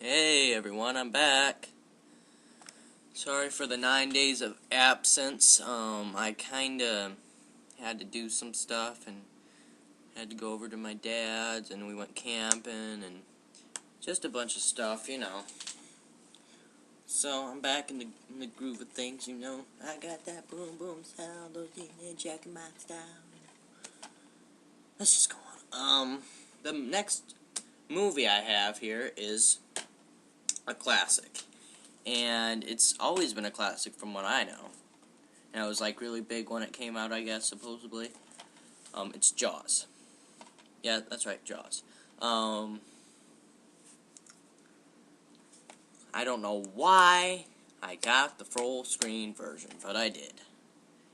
Hey everyone, I'm back. Sorry for the 9 days of absence. I kinda had to do some stuff and had to go over to my dad's and we went camping and just a bunch of stuff, So I'm back in the groove of things, I got that boom boom sound, those jacking my style. Let's just go on. The next movie I have here is a classic. And it's always been a classic from what I know. And it was like really big when it came out, I guess, supposedly. It's Jaws. Yeah, that's right, Jaws. I don't know why I got the full screen version, but I did.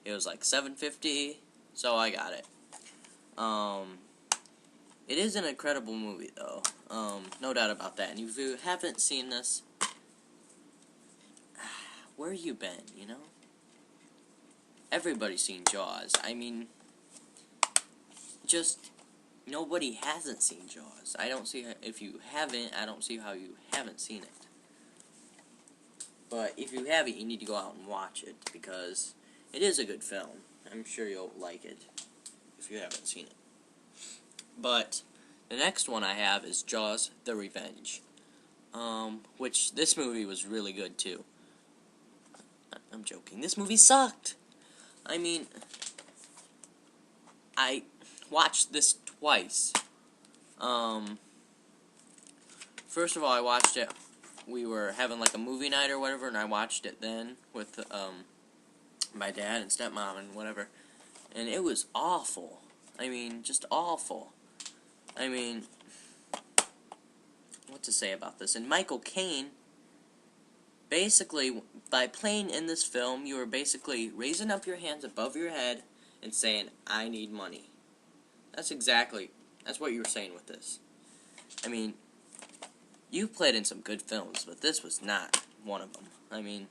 It was like $7.50, so I got it. It is an incredible movie, though. No doubt about that. And if you haven't seen this, where you been, Everybody's seen Jaws. I mean, just nobody hasn't seen Jaws. I don't see if you haven't. I don't see how you haven't seen it. But if you haven't, you need to go out and watch it because it is a good film. I'm sure you'll like it if you haven't seen it. But the next one I have is Jaws: The Revenge, which this movie was really good too. I'm joking. This movie sucked. I mean, I watched this twice. First of all, I watched it. We were having like a movie night or whatever, and I watched it then with my dad and stepmom and whatever. And it was awful. I mean, just awful. I mean, what to say about this? And Michael Caine, basically, by playing in this film, you were basically raising up your hands above your head and saying, I need money. That's what you were saying with this. I mean, you played in some good films, but this was not one of them. I mean,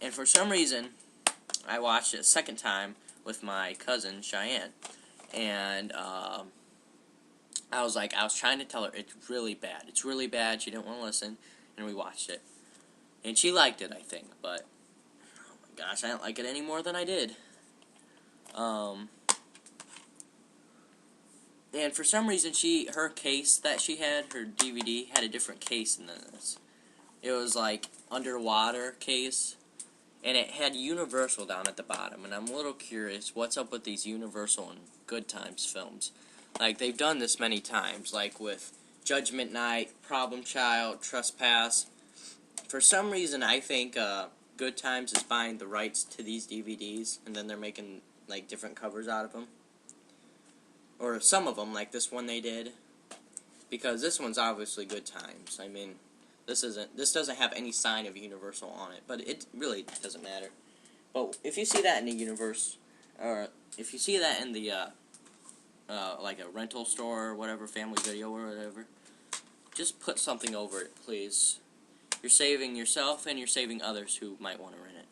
and for some reason, I watched it a second time with my cousin, Cheyenne. And, I was trying to tell her, it's really bad. It's really bad. She didn't want to listen. And we watched it. And she liked it, I think. But, oh my gosh, I don't like it any more than I did. And for some reason, her case that she had, her DVD, had a different case than this. It was like underwater case, and it had Universal down at the bottom. And I'm a little curious, what's up with these Universal and Good Times films? Like, they've done this many times, like with Judgment Night, Problem Child, Trespass. For some reason, I think Good Times is buying the rights to these DVDs, and then they're making like different covers out of them. Or some of them, like this one they did. Because this one's obviously Good Times. I mean, this doesn't have any sign of Universal on it, but it really doesn't matter. But if you see that in the universe, or if you see that in the like a rental store or whatever, Family Video or whatever, just put something over it, please. You're saving yourself and you're saving others who might want to rent it.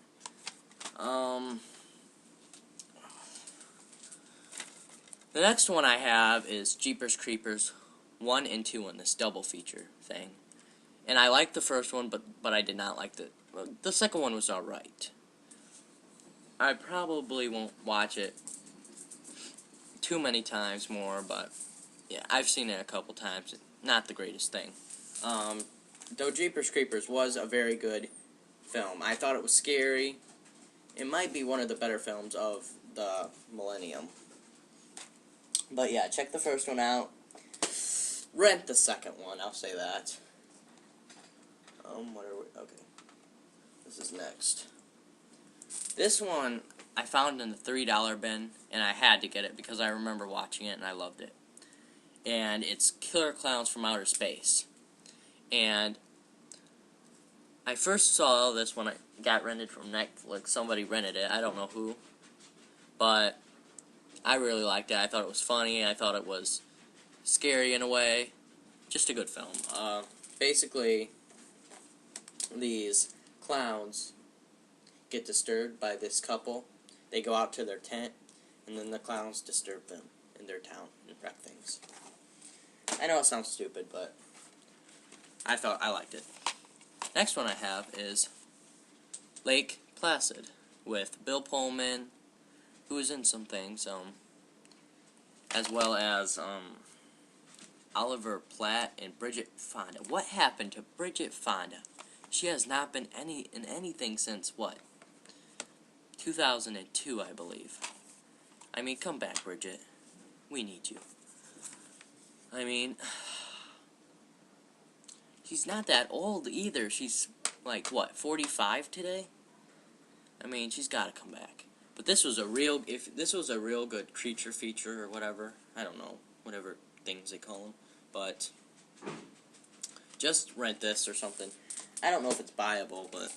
The next one I have is Jeepers Creepers 1 and 2 in this double feature thing. And I liked the first one, but I did not like the second one was alright. I probably won't watch it too many times more, but yeah, I've seen it a couple times. Not the greatest thing. Though Jeepers Creepers was a very good film. I thought it was scary. It might be one of the better films of the millennium. But yeah, check the first one out. Rent the second one, I'll say that. What are we? Okay. This is next. This one I found in the $3 bin, and I had to get it because I remember watching it and I loved it. And it's Killer Clowns from Outer Space. And I first saw this when I got rented from Netflix. Somebody rented it, I don't know who. But I really liked it. I thought it was funny. I thought it was scary in a way. Just a good film. Basically, these clowns get disturbed by this couple. They go out to their tent, and then the clowns disturb them in their town and wreck things. I know it sounds stupid, but I liked it. Next one I have is Lake Placid with Bill Pullman, who is in some things, as well as Oliver Platt and Bridget Fonda. What happened to Bridget Fonda? She has not been in anything since what? 2002, I believe. I mean, come back, Bridget. We need you. I mean, she's not that old either. She's like what, 45 today? I mean, she's got to come back. But this was a real, if this was a real good creature feature or whatever, I don't know, whatever things they call them. But just rent this or something. I don't know if it's buyable, but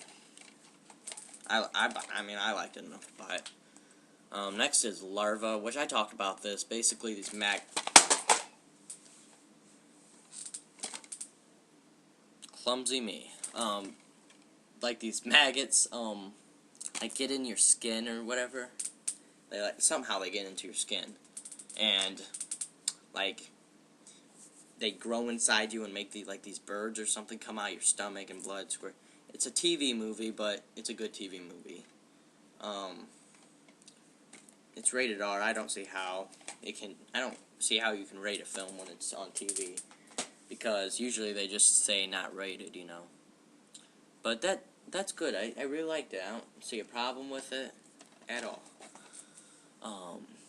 I mean, I liked it enough to buy it. Next is Larva, which I talked about this. Basically, these clumsy me. Like these maggots, like get in your skin or whatever. They somehow they get into your skin, and like they grow inside you and make these birds or something come out of your stomach and blood squirt. It's a TV movie, but it's a good TV movie. It's rated R. I don't see how you can rate a film when it's on TV, because usually they just say not rated, you know. But that's good. I really liked it. I don't see a problem with it at all.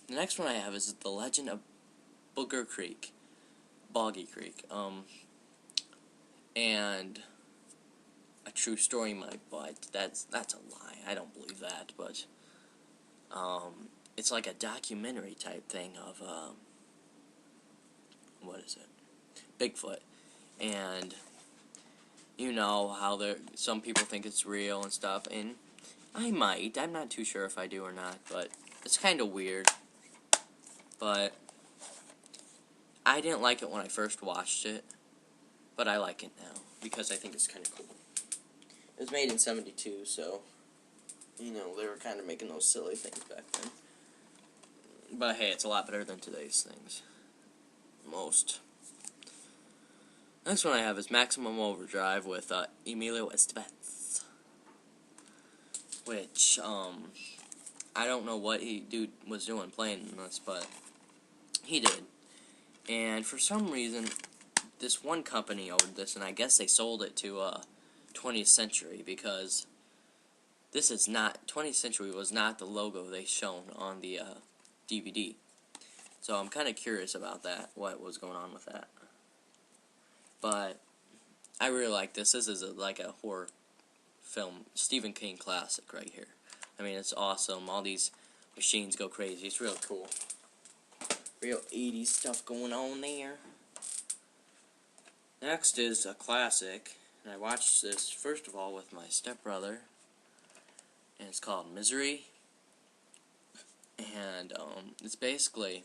The next one I have is The Legend of Booger Creek. Boggy Creek. And a true story, my butt. That's a lie. I don't believe that, but it's like a documentary type thing of what is it? Bigfoot. And you know how some people think it's real and stuff, and I'm not too sure if I do or not, but it's kind of weird. But I didn't like it when I first watched it, but I like it now because I think it's kind of cool. It was made in '72, so you know they were kind of making those silly things back then. But hey, it's a lot better than today's things. Most. Next one I have is Maximum Overdrive with Emilio Estevez, which I don't know what dude was doing playing this, but he did. And for some reason, this one company owned this, and I guess they sold it to 20th Century, because this is not 20th Century was not the logo they shown on the DVD. So I'm kind of curious about that, what was going on with that. But I really like this. This is like a horror film, Stephen King classic right here. I mean, it's awesome. All these machines go crazy. It's real cool. Real 80s stuff going on there. Next is a classic, and I watched this first of all with my stepbrother, and it's called Misery. And it's basically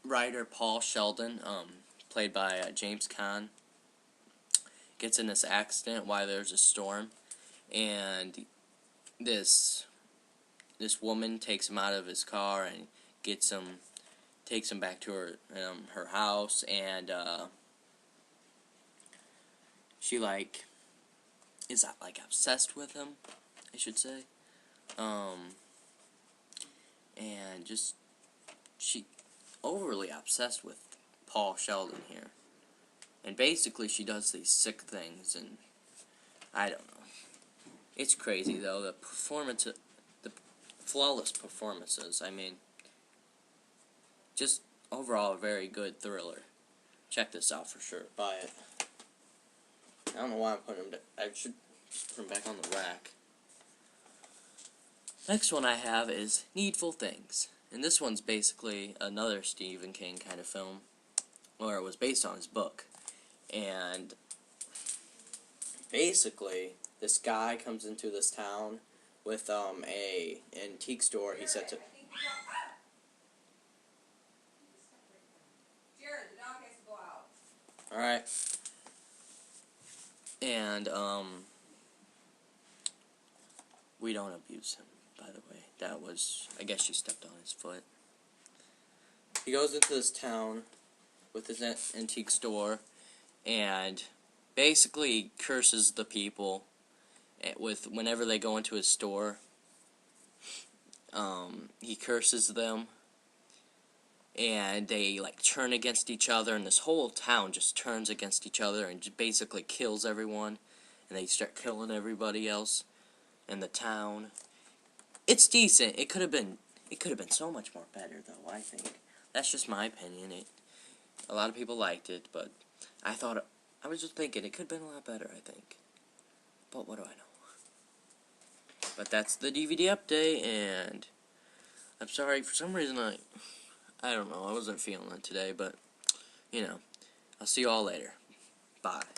writer Paul Sheldon, played by James Caan, gets in this accident while there's a storm, and this woman takes him out of his car and takes him back to her house, and she is obsessed with him, I should say, and just she overly obsessed with Paul Sheldon here, and basically she does these sick things, and I don't know. It's crazy though. The flawless performances. I mean, just overall a very good thriller. Check this out for sure. Buy it. I don't know why I'm putting them. I should put them back on the rack. Next one I have is Needful Things, and this one's basically another Stephen King kind of film, or it was based on his book. And basically, this guy comes into this town with a antique store. He sets it. All right. And we don't abuse him, by the way. That was, I guess she stepped on his foot. He goes into this town with his antique store, and basically he curses the people with whenever they go into his store. He curses them, and they like turn against each other, and this whole town just turns against each other and just basically kills everyone, and they start killing everybody else in the town. It's decent. It could have been so much more better though, I think. That's just my opinion. A lot of people liked it, but I was just thinking it could have been a lot better, I think. But what do I know? But that's the DVD update, and I'm sorry, for some reason I don't know, I wasn't feeling it today, but, you know, I'll see you all later. Bye.